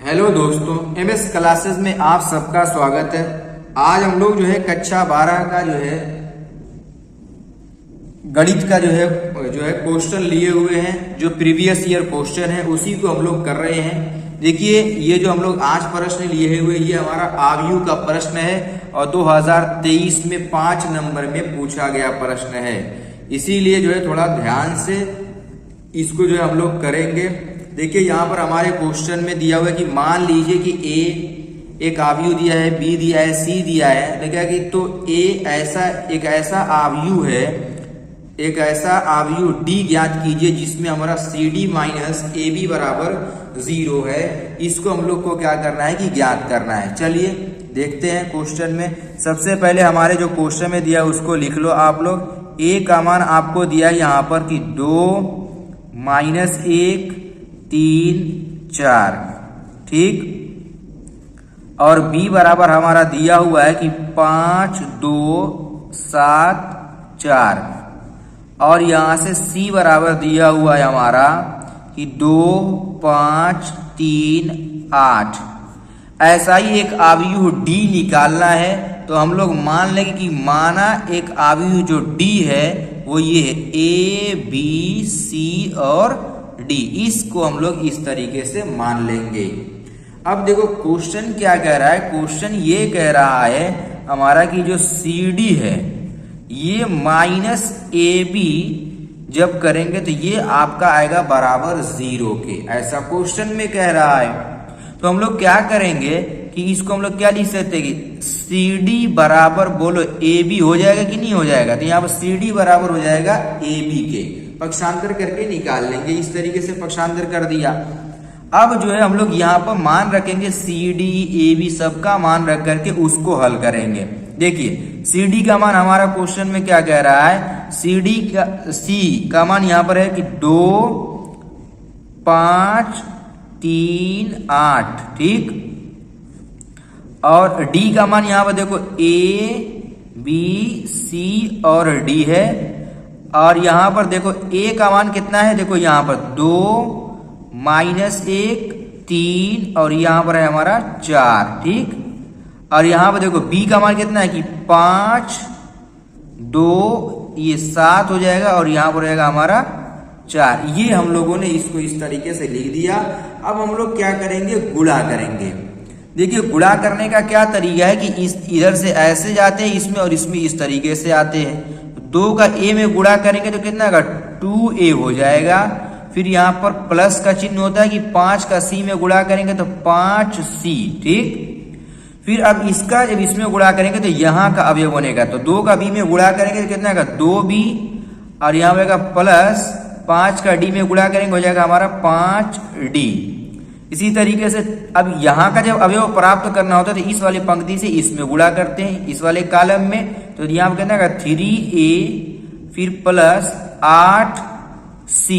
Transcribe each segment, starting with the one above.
Hello दोस्तों, MS classes में आप सबका स्वागत है। आज हम लोग कक्षा 12 का गणित का क्वेश्चन लिए हुए हैं। जो प्रीवियस ईयर क्वेश्चन है उसी को हम लोग कर रहे हैं। देखिए, ये जो हम लोग आज प्रश्न लिए हुए ये हमारा आयु का प्रश्न है और 2023 में 5 नंबर में पूछा गया प्रश्न है। इसीलिए थोड़ा ध्यान से इसको हम लोग करेंगे। देखिए, यहाँ पर हमारे क्वेश्चन में दिया हुआ है कि मान लीजिए कि ए एक आयु दिया है, बी दिया है, सी दिया है। देखा कि तो एक ऐसा आयु डी ज्ञात कीजिए जिसमें हमारा C D minus A B बराबर 0 है। इसको हम लोग को क्या करना है कि ज्ञात करना है। चलिए देखते हैं क्वेश्चन में। सबसे पहले हमारे जो क्वेश्चन में दिया उसको लिख लो आप लोग। ए का मान आपको दिया है यहाँ पर कि 2 - 1 3 4, ठीक। और b बराबर हमारा दिया हुआ है कि 5 2 7 4। और यहां से c बराबर दिया हुआ है हमारा कि 2 5 3 8। ऐसा ही एक आयु d निकालना है। तो हम लोग मान लेंगे कि माना एक आयु जो d है वो ये है a b c और d। इसको हम लोग इस तरीके से मान लेंगे। अब देखो क्वेश्चन क्या कह रहा है। क्वेश्चन ये कह रहा है हमारा कि जो CD है ये माइनस AB जब करेंगे तो ये आपका आएगा बराबर 0 के। ऐसा क्वेश्चन में कह रहा है। तो हम लोग क्या करेंगे कि इसको हम लोग क्या लिख सकते हैं कि CD बराबर बोलो AB हो जाएगा कि नहीं हो जाएगा। तो यहाँ पर CD बराबर हो जाएगा AB के। पक्षांतर करके निकाल लेंगे। इस तरीके से पक्षांतर कर दिया। अब हम लोग यहाँ पर मान रखेंगे CD AB सबका मान रख करके उसको हल करेंगे। देखिए CD का मान हमारा क्वेश्चन में क्या कह रहा है। C का मान यहाँ पर है कि 2 5 3 8, ठीक। और D का मान यहाँ पर देखो A B C और D है। और यहां पर देखो A का मान कितना है, देखो यहां पर 2 - 1 3 और यहां पर है हमारा 4, ठीक। और यहां पर देखो B का मान कितना है कि 5 2 ये 7 हो जाएगा और यहां पर रहेगा हमारा 4। ये हम लोगों ने इसको इस तरीके से लिख दिया। अब हम लोग क्या करेंगे, गुणा करेंगे। देखिए गुणा करने का क्या तरीका है कि इधर से ऐसे जाते हैं इसमें और इसमें इस तरीके से आते हैं। 2 का a में गुणा करेंगे तो कितना होगा 2a हो जाएगा। फिर यहाँ पर प्लस का चिन्ह होता है कि 5 का c में गुणा करेंगे तो 5c, ठीक। फिर अब इसका जब इसमें गुणा करेंगे तो यहाँ का अवयव बनेगा। तो 2 का b में गुणा करेंगे तो कितना होगा 2b। और यहाँ होगा प्लस 5 का d में गुणा करेंगे हो जाएगा हमारा 5d। इसी तरीके से अब यहाँ का जब अवयव प्राप्त करना होता है तो इस वाली पंक्ति से इसमें गुणा करते हैं, इस वाले कॉलम में। तो यहाँ पर कितना होगा 3a फिर प्लस 8c।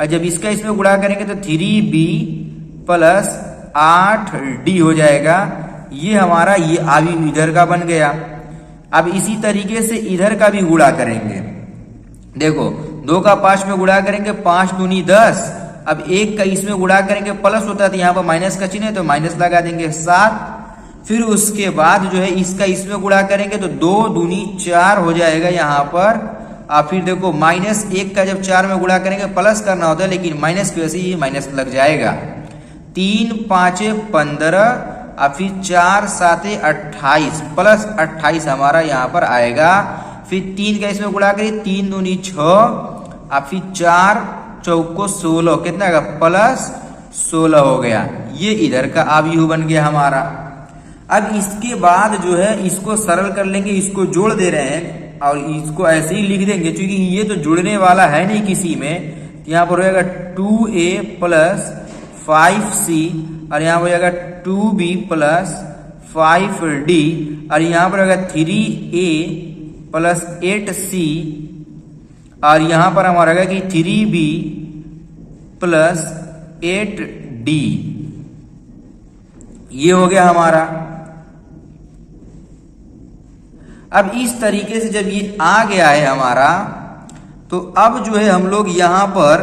और जब इसका इसमें गुणा करेंगे तो 3b प्लस 8d हो जाएगा। ये हमारा ये आयु इधर का बन गया। अब इसी तरीके से इधर का भी गुणा करेंगे। देखो 2 का 5 में गुणा करेंगे 5 दूनी 10। अब 1 का इसमें गुणा करेंगे प्लस होता है तो यहाँ पर माइनस का चिन्ह है तो माइनस लगा देंगे 7। फिर उसके बाद इसका इसमें गुणा करेंगे तो 2 दूनी 4 हो जाएगा यहाँ पर। और फिर देखो -1 का जब 4 में गुणा करेंगे प्लस करना होता है लेकिन माइनस की वजह से ये माइनस लग जाएगा। 3 5 15 और फिर 4 7 28 प्लस 28 हमारा यहाँ पर आएगा। फिर 3 का इसमें गुणा करिए 3 दूनी 6 और फिर 4 चौको 16 कितना होगा प्लस 16 हो गया। ये इधर का आयु बन गया हमारा। अब इसके बाद इसको सरल कर लेंगे। इसको जोड़ दे रहे हैं और इसको ऐसे ही लिख देंगे क्योंकि ये तो जुड़ने वाला है नहीं किसी में। यहाँ पर रहेगा 2a प्लस 5c और यहाँ पर रहेगा 2b प्लस 5d और यहाँ पर रहेगा 3a प्लस 8c और यहाँ पर हमारा रहेगा कि 3b प्लस 8d। ये हो गया हमारा। अब इस तरीके से जब ये आ गया है हमारा तो अब हम लोग यहाँ पर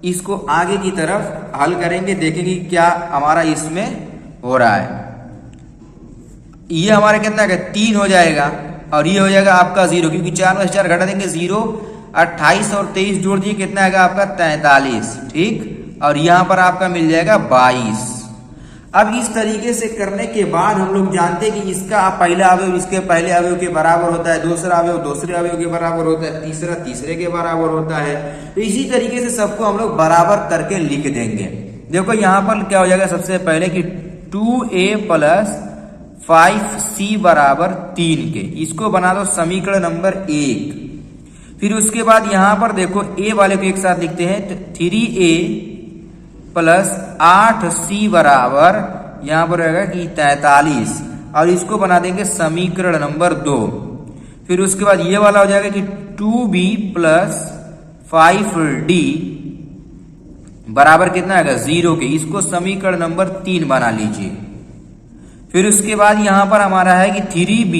इसको आगे की तरफ हल करेंगे, देखेंगे क्या हमारा इसमें हो रहा है। ये हमारा कितना है 3 हो जाएगा और ये हो जाएगा आपका 0, क्योंकि 4 में से 4 घटा देंगे 0। 28 और 23 जोड़ दिए कितना आएगा आपका 43, ठीक। और यहाँ पर आपका मिल जाएगा 22। अब इस तरीके से करने के बाद हम लोग जानते हैं कि इसका पहला अवयव इसके पहले अवयव के बराबर होता है, दूसरा अवयव दूसरे अवयव के बराबर होता है, तीसरा तीसरे के बराबर होता है। तो इसी तरीके से सबको हम लोग बराबर करके लिख देंगे। देखो यहाँ पर क्या हो जाएगा, सबसे पहले कि 2a + 5c बराबर 3 के, इसको बना दो समीकरण नंबर 1। फिर उसके बाद यहां पर देखो a वाले को एक साथ लिखते हैं, तो 3a + 8c बराबर यहां पर रहेगा कि 43, और इसको बना देंगे समीकरण नंबर 2। फिर उसके बाद ये वाला हो जाएगा कि 2b + 5d बराबर कितना आएगा 0 के, इसको समीकरण नंबर 3 बना लीजिए। फिर उसके बाद यहां पर हमारा है कि 3b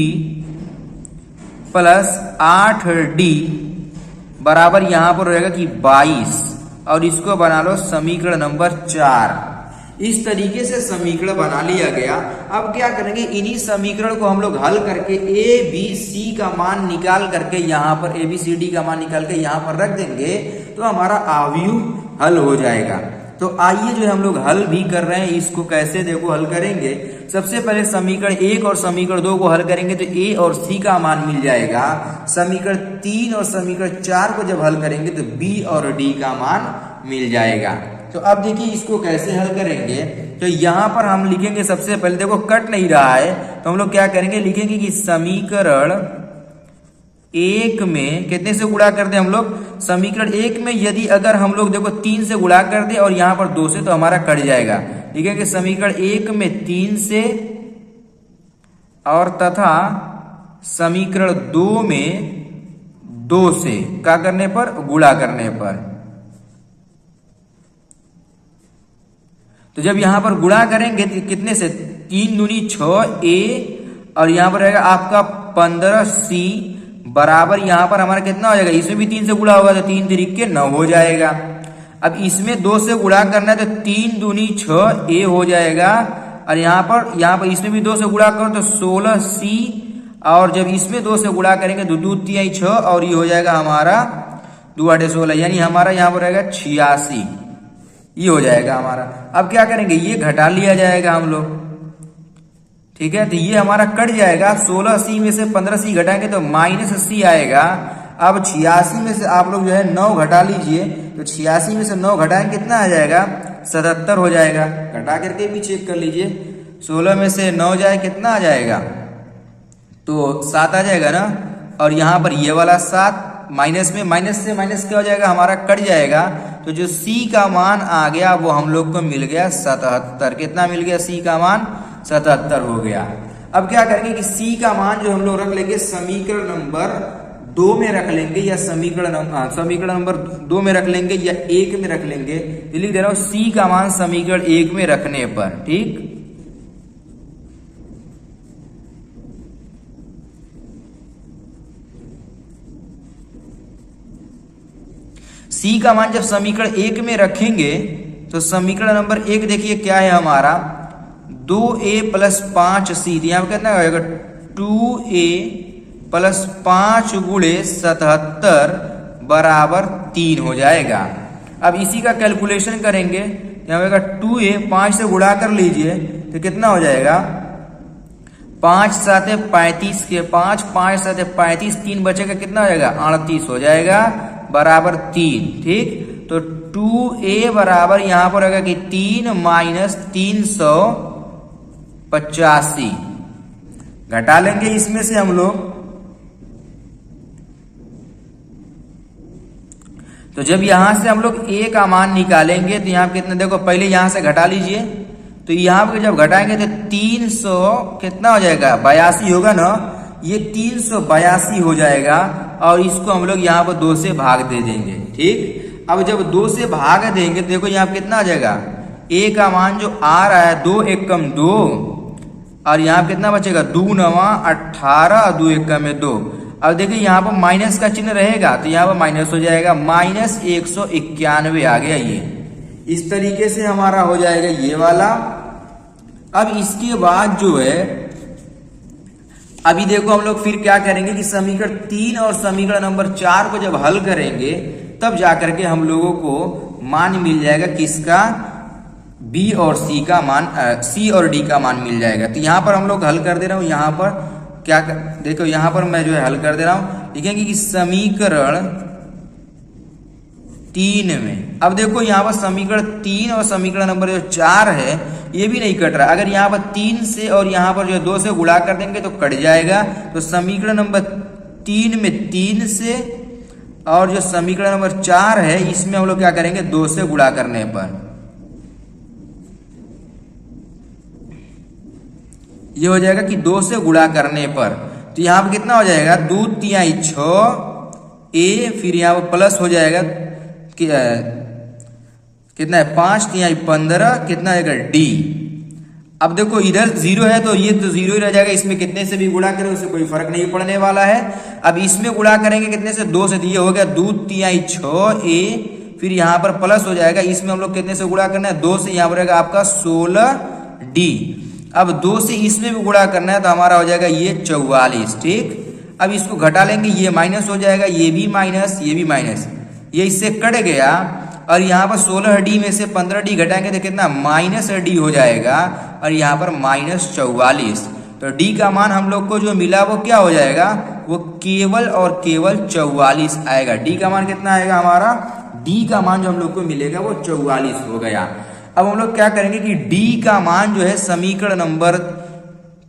+ 8d बराबर यहां पर रहेगा कि 22, और इसको बना लो समीकरण नंबर 4। इस तरीके से समीकरण बना लिया गया। अब क्या करेंगे, इन्हीं समीकरण को हम लोग हल करके a b c का मान निकाल करके यहाँ पर a b c d का मान निकाल के यहाँ पर रख देंगे, तो हमारा आव्यूह हल हो जाएगा। तो आइए जो हम लोग हल भी कर रहे हैं, इसको कैसे देखो हल करेंगे। सबसे पहले समीकरण 1 और समीकरण 2 को हल करेंगे तो a और c का मान मिल जाएगा। समीकरण 3 और समीकरण 4 को जब हल करेंगे तो b और d का मान मिल जाएगा। तो अब देखिए इसको कैसे हल करेंगे। तो यहाँ पर हम लिखेंगे, सबसे पहले देखो कट नहीं रहा है, तो हम लोग क्या करेंगे, लिखेंगे कि समीकरण 1 में कितने से गुणा कर दे हम लोग, समीकरण 1 में यदि अगर हम लोग देखो 3 से गुणा कर दे और यहाँ पर 2 से, तो हमारा कट जाएगा। ठीक है कि समीकरण 1 में 3 से और तथा समीकरण 2 में 2 से क्या करने पर, गुणा करने पर। तो जब यहां पर गुणा करेंगे तो कितने से, 3 दूनी 6a और यहां पर रहेगा आपका 15c बराबर यहां पर हमारा कितना हो जाएगा, इसमें भी 3 से गुणा होगा तो 3 3 9 हो जाएगा। अब इसमें 2 से गुणा करना है तो 3 दूनी 6a हो जाएगा, और यहाँ पर इसमें भी 2 से गुणा करो तो 16c, और जब इसमें 2 से गुणा करेंगे तो 2 3 6 और ये हो जाएगा हमारा 2 8 16, यानी हमारा यहाँ पर रहेगा 86, ये हो जाएगा हमारा। अब क्या करेंगे, ये घटा लिया जाएगा हम लोग, ठीक है। तो ये हमारा कट जाएगा, 16c में से 15c घटाएंगे तो -c आएगा। अब 86 में से आप लोग जो है 9 घटा लीजिए, तो 86 में से 9 घटाएंगे कितना आ जाएगा, 77 हो जाएगा। घटा करके भी चेक कर लीजिए, 16 में से 9 जाए कितना आ जाएगा, तो 7 आ जाएगा ना। और यहाँ पर ये वाला 7 माइनस में, माइनस से माइनस क्या हो जाएगा, हमारा कट जाएगा। तो जो c का मान आ गया वो हम लोग को मिल गया 77। कितना मिल गया, c का मान 77 हो गया। अब क्या करेंगे कि c का मान जो हम लोग रख लेंगे समीकरण नंबर 2 में रख लेंगे, या समीकरण नंबर 2 में रख लेंगे, या 1 में रख लेंगे। तो लिख दे रहा हूं c का मान समीकरण 1 में रखने पर, ठीक। c का मान जब समीकरण 1 में रखेंगे तो समीकरण नंबर 1 देखिए क्या है हमारा, 2a + 5c, यहाँ पर कितना होगा, 2a + 5 × 77 बराबर 3 हो जाएगा। अब इसी का कैलकुलेशन करेंगे, यहाँ होगा 2a 5 से गुणा कर लीजिए तो कितना हो जाएगा, 5 7 35 के 5 5 7 35, 3 बचेगा कितना हो जाएगा, 38 हो जाएगा बराबर 3, ठीक। तो 2a बराबर यहां पर होगा कि 3 - 385, घटा लेंगे इसमें से हम लोग। तो जब यहां से हम लोग a का मान निकालेंगे तो यहाँ कितना, देखो पहले यहां से घटा लीजिए, तो यहां पर जब घटाएंगे तो 300 कितना हो जाएगा, 82 होगा ना, ये 382 हो जाएगा। और इसको हम लोग यहाँ पर 2 से भाग दे देंगे, ठीक। अब जब 2 से भाग देंगे तो देखो यहाँ कितना आ जाएगा, a का मान जो आ रहा है 2 1 कम 2, और यहाँ कितना बचेगा, 2 9 18, 2 1 कम 2। अब देखिए यहाँ पर माइनस का चिन्ह रहेगा तो यहाँ पर माइनस हो जाएगा, माइनस 191 आ गया ये। इस तरीके से हमारा हो जाएगा ये वाला। अब इसके बाद जो है अभी देखो हम लोग फिर क्या करेंगे कि समीकरण 3 और समीकरण नंबर 4 को जब हल करेंगे तब जाकर के हम लोगों को मान मिल जाएगा किसका, बी और सी का मान, सी और डी का मान मिल जाएगा। तो यहाँ पर हम लोग हल कर दे रहा हूं, यहाँ पर क्या देखो यहाँ पर मैं जो है हल कर दे रहा हूं, लिखेंगे कि समीकरण 3 में, अब देखो यहाँ पर समीकरण 3 और समीकरण नंबर जो 4 है ये भी नहीं कट रहा। अगर यहाँ पर 3 से और यहाँ पर जो 2 से गुणा कर देंगे तो कट जाएगा। तो समीकरण नंबर 3 में 3 से और जो समीकरण नंबर 4 है इसमें हम लोग क्या करेंगे, 2 से गुणा करने पर ये हो जाएगा कि 2 से गुणा करने पर, तो यहाँ पर कितना हो जाएगा, 2 तिहाई 6 ए, फिर यहाँ पर प्लस हो जाएगा कितना है 5 तिहाई 15, कितना आएगा डी। अब देखो इधर 0 है तो ये तो 0 ही रह जाएगा, इसमें कितने से भी गुणा करें उससे कोई फर्क नहीं पड़ने वाला है। अब इसमें गुणा करेंगे कितने से, 2 से, ये हो गया 2 तिहाई 6 ए, फिर यहाँ पर प्लस हो जाएगा, इसमें हम लोग कितने से गुणा करना है, 2 से, यहाँ पर रहेगा आपका 16 डी। अब 2 से इसमें भी गुणा करना है तो हमारा हो जाएगा ये 44, ठीक। अब इसको घटा लेंगे, ये माइनस हो जाएगा, ये भी माइनस, ये भी माइनस, ये इससे कट गया। और यहाँ पर 16 डी में से 15 डी घटाएंगे तो कितना, माइनस डी हो जाएगा, और यहाँ पर माइनस 44। तो डी का मान हम लोग को जो मिला वो क्या हो जाएगा, वो केवल और केवल 44 आएगा। डी का मान कितना आएगा हमारा, डी का मान जो हम लोग को मिलेगा वो 44 हो गया। अब हम लोग क्या करेंगे कि डी का मान जो है समीकरण नंबर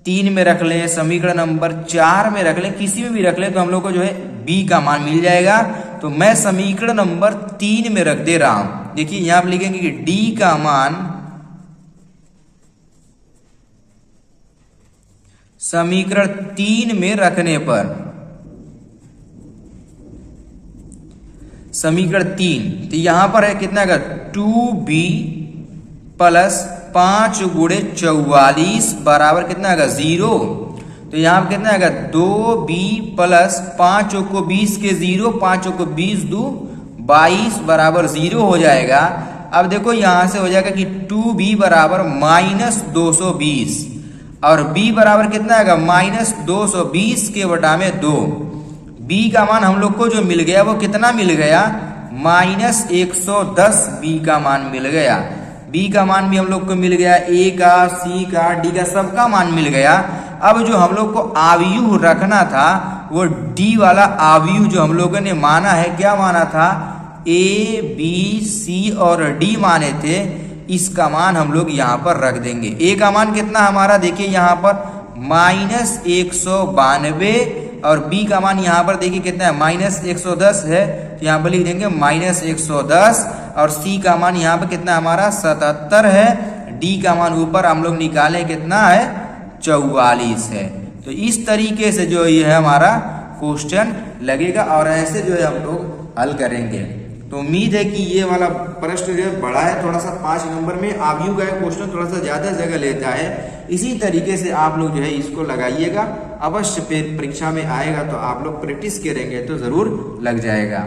3 में रख लें, समीकरण नंबर 4 में रख लें, किसी में भी रख लें तो हम लोग को जो है बी का मान मिल जाएगा। तो मैं समीकरण नंबर 3 में रख दे रहा हूं। देखिए यहां पर लिखेंगे कि डी का मान समीकरण 3 में रखने पर, समीकरण 3 तो यहां पर है कितना का 2b प्लस 5 गुणे 44 बराबर कितना आएगा 0। तो यहाँ पर कितना आएगा 2b प्लस 5 को 20 के 0, 5 को 20 2 22 बराबर 0 हो जाएगा। अब देखो यहाँ से हो जाएगा कि 2b बराबर माइनस 220 और b बराबर कितना आएगा माइनस 220 के बटा में 2। b का मान हम लोग को जो मिल गया वो कितना मिल गया, माइनस 110 b का मान मिल गया। बी का मान भी हम लोग को मिल गया, ए का, सी का, डी का, सबका मान मिल गया। अब जो हम लोग को आव्यूह रखना था वो डी वाला आव्यूह जो हम लोगों ने माना है, क्या माना था, ए बी सी और डी माने थे, इसका मान हम लोग यहाँ पर रख देंगे। ए का मान कितना हमारा, देखिए यहाँ पर माइनस 192 और बी का मान यहाँ पर देखिए कितना है, माइनस 110 है, तो यहाँ पर लिख देंगे माइनस 110। और सी का मान यहाँ पर कितना हमारा 77 है, डी का मान ऊपर हम लोग निकाले कितना है 44 है। तो इस तरीके से जो ये है हमारा क्वेश्चन लगेगा और ऐसे जो है हम लोग हल करेंगे। तो उम्मीद है कि ये वाला प्रश्न जो है बड़ा है, थोड़ा सा 5 नंबर में आव्यूह का क्वेश्चन थोड़ा सा ज्यादा जगह लेता है। इसी तरीके से आप लोग जो है इसको लगाइएगा, अवश्य परीक्षा में आएगा तो आप लोग प्रैक्टिस करेंगे तो जरूर लग जाएगा।